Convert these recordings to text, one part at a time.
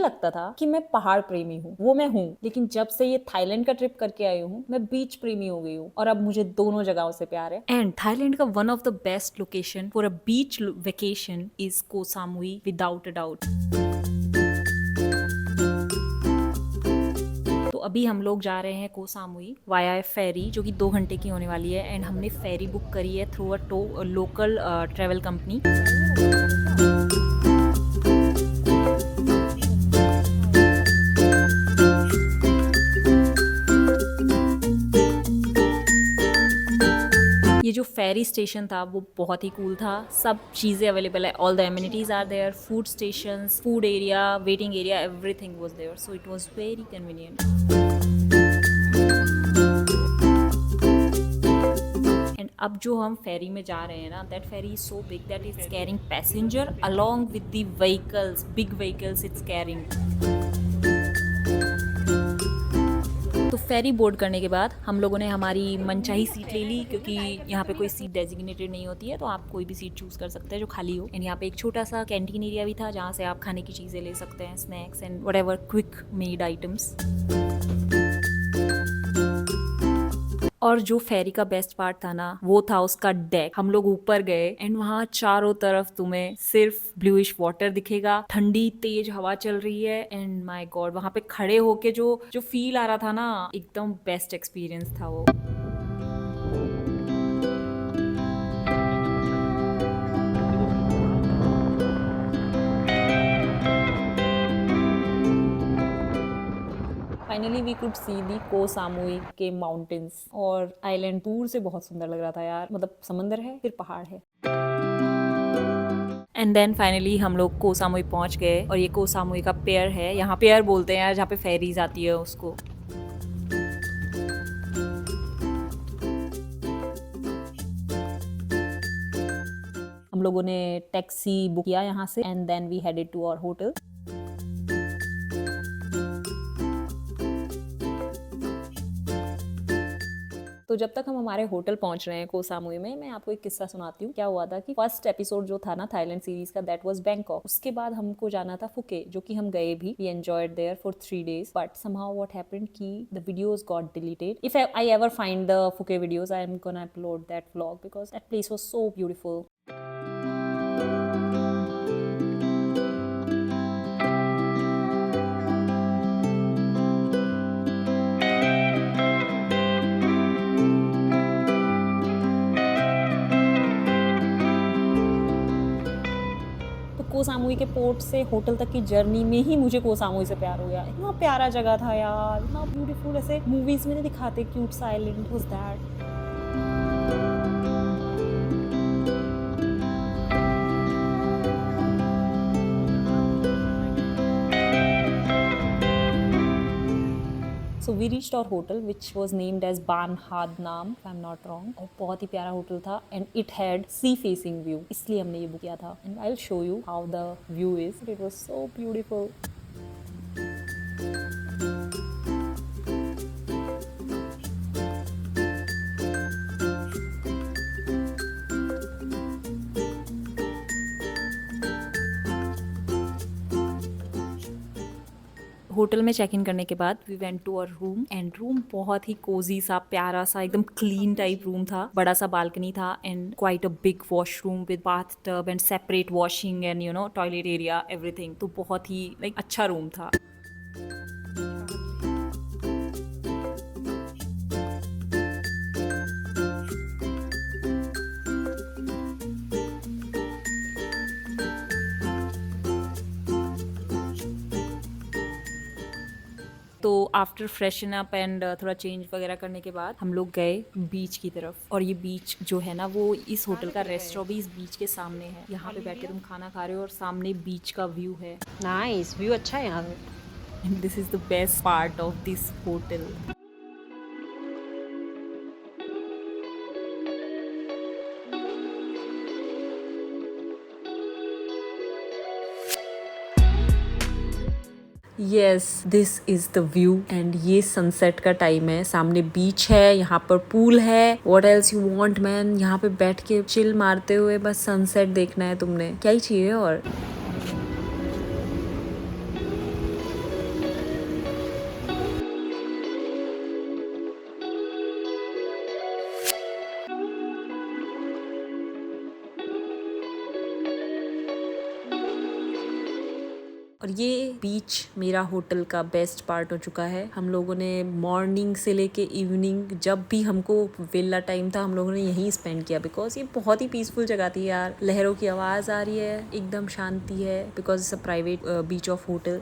लगता था कि मैं पहाड़ प्रेमी हूँ, वो मैं हूँ, लेकिन जब से ये थाईलैंड का ट्रिप करके आई हूँ मैं बीच प्रेमी हो गई हूँ और अब मुझे दोनों जगहों से प्यार है। एंड थाईलैंड का one of the best location for a beach vacation is Koh Samui without a doubt. तो अभी हम लोग जा रहे हैं कोह सामुई वाया फेरी, जो कि 2 घंटे की होने वाली है। एंड हमने फेरी बुक करी है through a local travel company. ये जो फेरी स्टेशन था वो बहुत ही कूल था। सब चीज़ें अवेलेबल है, all the amenities are there, food stations, food area, waiting area, everything was there, so it was very convenient. And अब जो हम फेरी में जा रहे हैं ना, that ferry is so big that it's carrying passenger along with the vehicles, big vehicles it's carrying. तो ferry board करने के बाद हम लोगों ने हमारी मनचाही सीट ले ली, क्योंकि यहाँ पे कोई सीट डेजिग्नेटेड नहीं होती है, तो आप कोई भी सीट चूज कर सकते हैं जो खाली हो। एंड यहाँ पे एक छोटा सा कैंटीन एरिया भी था जहाँ से आप खाने की चीजें ले सकते हैं, snacks and whatever quick made items. और जो फेरी का बेस्ट पार्ट था ना, वो था उसका डेक। हम लोग ऊपर गए एंड वहाँ चारों तरफ तुम्हें सिर्फ ब्लूइश वाटर दिखेगा, ठंडी तेज हवा चल रही है। एंड माय गॉड, वहाँ पे खड़े होके जो फील आ रहा था ना, एकदम बेस्ट एक्सपीरियंस था वो। Finally we could see the Koh Samui के माउंटेन्स, और आइलैंड दूर से बहुत सुंदर लग रहा था यार। मतलब समंदर है फिर पहाड़ है। एंड देन फाइनली हम लोग कोह सामुई पहुंच गए, और ये कोह सामुई का पेयर है, यहाँ पेयर बोलते हैं यार जहाँ पे फेरीज आती है उसको। हम लोगों ने टैक्सी बुक किया यहाँ से and then we headed to our hotel. तो जब तक हम हमारे होटल पहुंच रहे हैं कोह सामुई में, मैं आपको एक किस्सा सुनाती हूँ। क्या हुआ था कि फर्स्ट एपिसोड जो था ना थाईलैंड सीरीज का, दैट वाज बैंकॉक। उसके बाद हमको जाना था फुके, जो कि हम गए भी। We enjoyed there for 3 days, but somehow what happened कि the videos got deleted. If I ever find the Phuket videos, I am gonna upload that vlog because that place was so beautiful. Koh Samui के port से hotel तक की journey में ही मुझे Koh Samui से प्यार हो गया। इतना प्यारा जगह था यार, इतना ब्यूटीफुल, ऐसे मूवीज में नहीं दिखाते क्यूट सा island, was that. So we reached our hotel, which was named as Ban Had Nam, if I'm not wrong. और बहुत ही प्यारा होटल था and it had sea facing view, इसलिए हमने ये बुक किया था। And I'll show you how the view is. It was so beautiful. Hotel में चेक इन करने के बाद we went to our room, and room बहुत ही कोजी सा, प्यारा सा, एकदम क्लीन टाइप रूम था। बड़ा सा बालकनी था and quite a big washroom with bath tub and separate washing and toilet area, everything. तो बहुत ही अच्छा रूम था। तो आफ्टर फ्रेशन अप एंड थोड़ा चेंज वगैरह करने के बाद हम लोग गए बीच की तरफ। और ये बीच जो है ना, वो इस होटल का रेस्टोरेंट भी इस बीच के सामने है। यहाँ पे बैठ के तुम खाना खा रहे हो और सामने बीच का व्यू है। नाइस व्यू, अच्छा है यहाँ पे। And this is the best part of this hotel. Yes, this is the view. And ये सनसेट का टाइम है, सामने बीच है, यहाँ पर पूल है। What else you want man? यहाँ पे बैठ के चिल मारते हुए बस सनसेट देखना है तुमने, क्या ही चाहिए और। और ये बीच मेरा होटल का बेस्ट पार्ट हो चुका है। हम लोगों ने मॉर्निंग से लेके इवनिंग, जब भी हमको विला टाइम था, हम लोगों ने यहीं स्पेंड किया बिकॉज ये बहुत ही पीसफुल जगह थी यार। लहरों की आवाज़ आ रही है, एकदम शांति है because it's a private beach of hotel.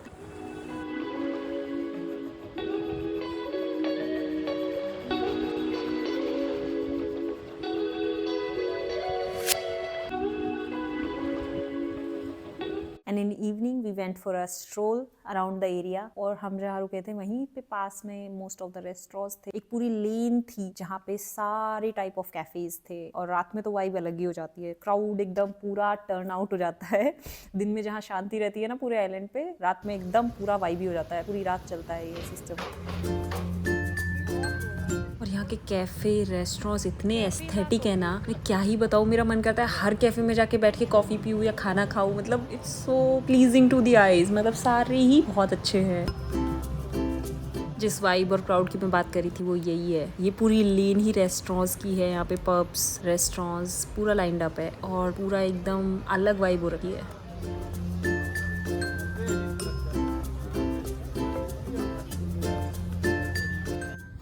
And in evening we went for a stroll around the area. और हम जहाँ रुके थे वहीं पे पास में मोस्ट ऑफ द रेस्टोरेंट्स थे। एक पूरी लेन थी जहाँ पे सारे टाइप ऑफ कैफेज थे। और रात में तो वाइब अलग ही हो जाती है, क्राउड एकदम पूरा टर्न आउट हो जाता है। दिन में जहाँ शांति रहती है ना पूरे आइलैंड पे, रात में एकदम पूरा वाइब ही हो जाता है, पूरी रात चलता है ये सिस्टम। और यहाँ के कैफ़े रेस्टोरेंट्स इतने एस्थेटिक है ना, मैं क्या ही बताऊँ। मेरा मन करता है हर कैफ़े में जाके बैठ के कॉफ़ी पीऊँ या खाना खाऊँ। मतलब it's so pleasing to the eyes, मतलब सारे ही बहुत अच्छे हैं। जिस वाइब और क्राउड की मैं बात करी थी वो यही है। ये पूरी लेन ही रेस्टोरेंट्स की है। यहाँ पे पब्स, रेस्टोरेंट्स पूरा लाइंड अप है और पूरा एकदम अलग वाइब हो रही है।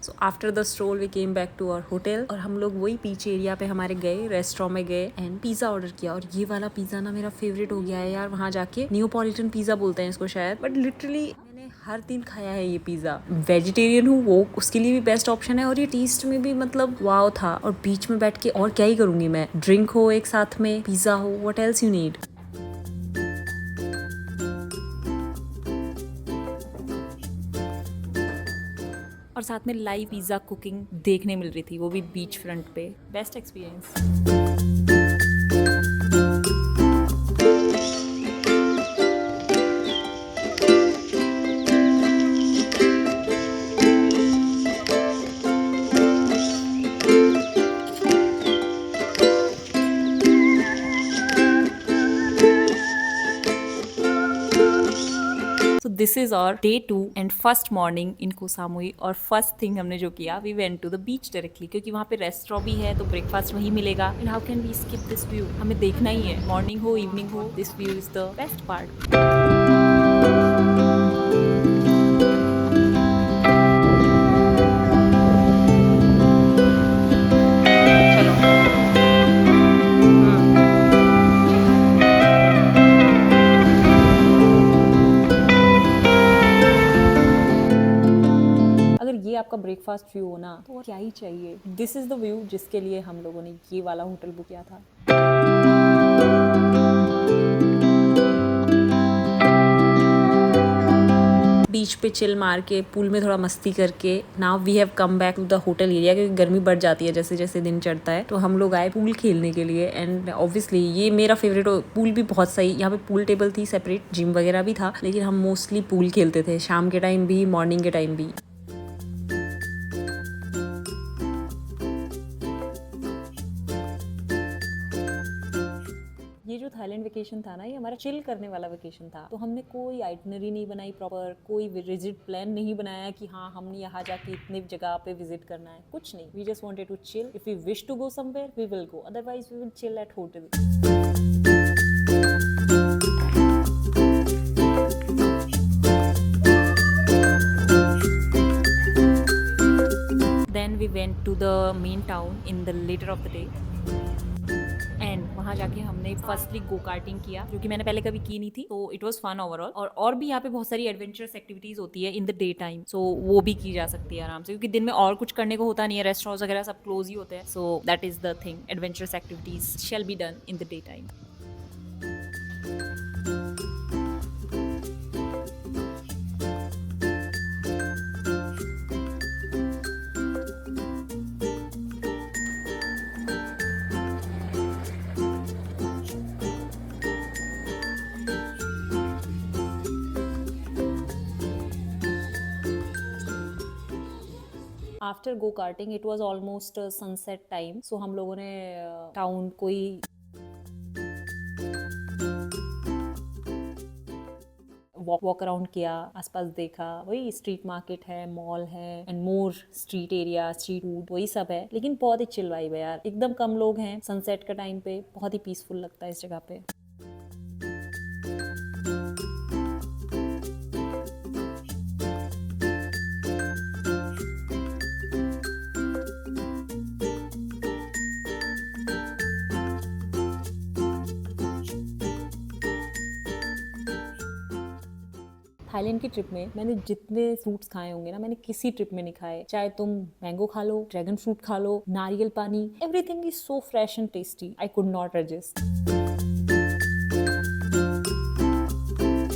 So after the stroll we came back to our hotel और हम लोग वही बीच एरिया पे हमारे गए, रेस्टोरेंट में गए एंड पिज़्ज़ा ऑर्डर किया। और ये वाला पिज़्ज़ा ना मेरा फेवरेट हो गया है यार वहाँ जाके। नियोपॉलिटन पिज़्ज़ा बोलते हैं इसको शायद, बट लिटरली मैंने हर दिन खाया है ये पिज़्ज़ा। वेजिटेरियन हूँ वो उसके लिए भी बेस्ट ऑप्शन है और ये टेस्ट में भी मतलब वाव था। और बीच में बैठ के और क्या ही करूँगी मैं, ड्रिंक हो एक साथ में, पिज़्ज़ा हो, व्हाट एल्स यू नीड। और साथ में लाइव पिज़्ज़ा कुकिंग देखने मिल रही थी, वो भी बीच फ्रंट पे। Best experience. So this is our day 2 and first morning in Koh Samui। और फर्स्ट थिंग हमने जो किया, we went to the beach directly, क्योंकि वहाँ पे रेस्टोरेंट भी है तो ब्रेकफास्ट वहीं मिलेगा। And how can we skip this view, हमें देखना ही है, मॉर्निंग हो इवनिंग हो, this view is the best part. अगर ये आपका ब्रेकफास्ट व्यू हो ना तो और क्या ही चाहिए। दिस इज द व्यू जिसके लिए हम लोगों ने ये वाला होटल बुक किया था। बीच पे चिल मार के, पूल में थोड़ा मस्ती करके, now we have come back to the hotel area, क्योंकि गर्मी बढ़ जाती है जैसे जैसे दिन चढ़ता है। तो हम लोग आए पूल खेलने के लिए एंड ऑब्वियसली ये मेरा फेवरेट पूल भी बहुत सही। यहाँ पे पूल टेबल थी सेपरेट, जिम वगैरह भी था, लेकिन हम मोस्टली पूल खेलते थे, शाम के टाइम भी, मॉर्निंग के टाइम भी। ये जो थाईलैंड वेकेशन था ना, ये हमारा चिल करने वाला वेकेशन था। तो हमने कोई आइटनरी नहीं बनाई प्रॉपर, कोई रिजिड प्लान नहीं बनाया कि हाँ हमने यहाँ जाके इतने जगह पे विजिट करना है, कुछ नहीं। We just wanted to chill. If we wish to go somewhere we will go, otherwise we will chill at hotel. Then we went to the main town in the later of the day and वहाँ जाके हमने firstly go karting किया, जो कि मैंने पहले कभी की नहीं थी, तो इट वाज फन ओवरऑल। और भी यहाँ पे बहुत सारी एडवेंचरस एक्टिविटीज होती है इन द डे टाइम, सो वो भी की जा सकती है आराम से, क्योंकि दिन में और कुछ करने को होता नहीं है, रेस्टोरेंट्स वगैरह सब क्लोज ही होते हैं। So that is the thing, adventurous activities shall be done in the day time. After go karting it was almost sunset time, so हम लोगों ने टाउन कोई वॉक अराउंड किया, आसपास देखा, वही स्ट्रीट मार्केट है, मॉल है and more street area, street food, वही सब है। लेकिन बहुत ही चिल वाइब है यार, एकदम कम लोग हैं, सनसेट का टाइम पे बहुत ही पीसफुल लगता है इस जगह पे। थाईलैंड की ट्रिप में मैंने जितने फ्रूट्स खाए होंगे ना, मैंने किसी ट्रिप में नहीं खाए। चाहे तुम मैंगो खा लो, ड्रैगन फ्रूट खा लो, नारियल पानी, everything is so fresh and tasty, I could not resist.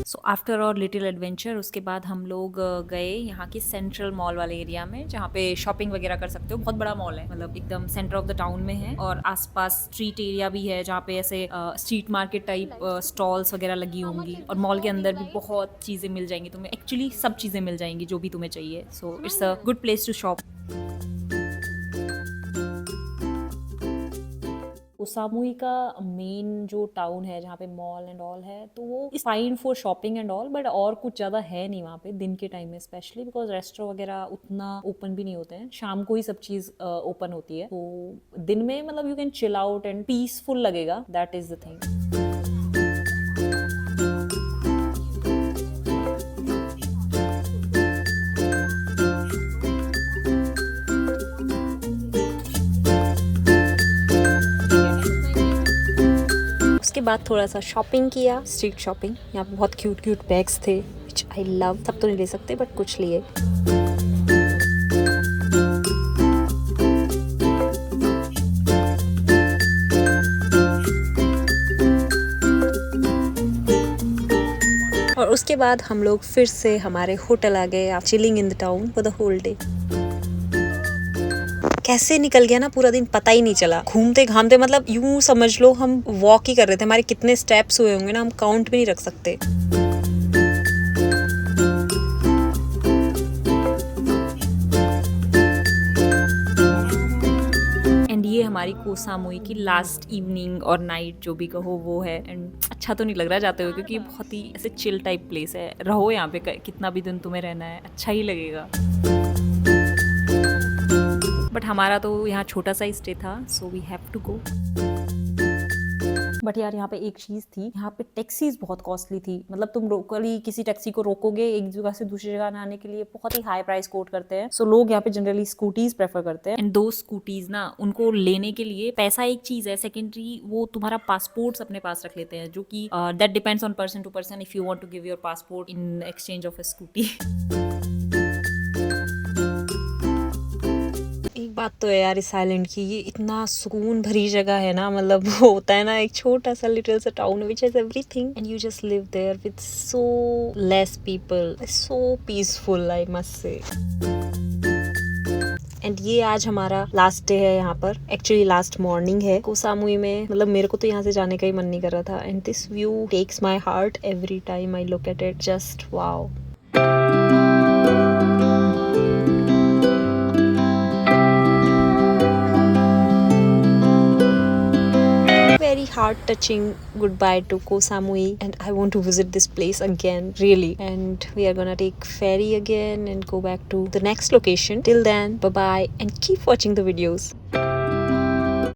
So after और लिटिल एडवेंचर उसके बाद हम लोग गए यहाँ की सेंट्रल मॉल वाले एरिया में, जहाँ पे शॉपिंग वगैरह कर सकते हो। बहुत बड़ा मॉल है, मतलब एकदम सेंटर ऑफ द टाउन में है, और आसपास स्ट्रीट एरिया भी है जहाँ पे ऐसे स्ट्रीट मार्केट टाइप स्टॉल्स वगैरह लगी होंगी, और मॉल के अंदर भी बहुत चीज़ें मिल जाएंगी तुम्हें। एक्चुअली सब चीज़ें मिल जाएंगी जो भी तुम्हें चाहिए। So it's a good place to shop. ओसामुई का मेन जो टाउन है जहाँ पे मॉल एंड ऑल है, तो वो is fine for shopping and all, but और कुछ ज़्यादा है नहीं वहाँ पे दिन के टाइम में, स्पेशली बिकॉज रेस्टोरेंट वगैरह उतना ओपन भी नहीं होते हैं। शाम को ही सब चीज़ ओपन होती है, तो दिन में मतलब you can chill out and peaceful लगेगा, दैट इज द थिंग। उसके बाद थोड़ा सा शॉपिंग किया, स्ट्रीट शॉपिंग। यहाँ पे बहुत क्यूट क्यूट बैग्स थे विच आई लव। सब तो नहीं ले सकते बट कुछ लिए। और उसके बाद हम लोग फिर से हमारे होटल आ गए, chilling in the town for the whole day. कैसे निकल गया ना पूरा दिन, पता ही नहीं चला। घूमते घामते मतलब यूं समझ लो हम वॉक ही कर रहे थे। हमारे कितने स्टेप्स हुए होंगे ना, हम काउंट भी नहीं रख सकते। एंड ये हमारी कोह सामुई की लास्ट इवनिंग और नाइट जो भी कहो वो है। एंड अच्छा तो नहीं लग रहा जाते हुए, क्योंकि ये बहुत ही ऐसे चिल टाइप प्लेस है। रहो यहाँ पे कितना भी दिन तुम्हें रहना है, अच्छा ही लगेगा। बट हमारा तो यहाँ छोटा सा ही स्टे था, so we have to go. But यार यहाँ पे एक चीज़ थी, यहाँ पे टैक्सीज बहुत कॉस्टली थी। मतलब तुम लोकली किसी टैक्सी को रोकोगे एक जगह से दूसरी जगह आने के लिए, बहुत ही हाई प्राइस कोट करते हैं। सो लोग यहाँ पे जनरली स्कूटीज प्रेफर करते हैं। एंड दो स्कूटीज ना, उनको लेने के लिए पैसा एक चीज़ है, सेकेंडरी वो तुम्हारा पासपोर्ट्स अपने पास रख लेते हैं, जो कि that depends on person to person if you want to give your passport in exchange of a scooty. बात तो है यार इस आइलैंड की, ये इतना सुकून भरी जगह है ना। मतलब वो होता है ना, एक छोटा सा लिटिल सा town which has everything and you just live there with so less people, so peaceful I must say. And ये आज हमारा लास्ट डे है यहाँ पर। एक्चुअली लास्ट मॉर्निंग है कोह सामुई में। मतलब मेरे को तो यहाँ से जाने का ही मन नहीं कर रहा था। And this view takes my heart every time I look at it, just wow. Very heart-touching goodbye to Koh Samui, and I want to visit this place again, really. And we are gonna take ferry again and go back to the next location. Till then, bye bye, and keep watching the videos.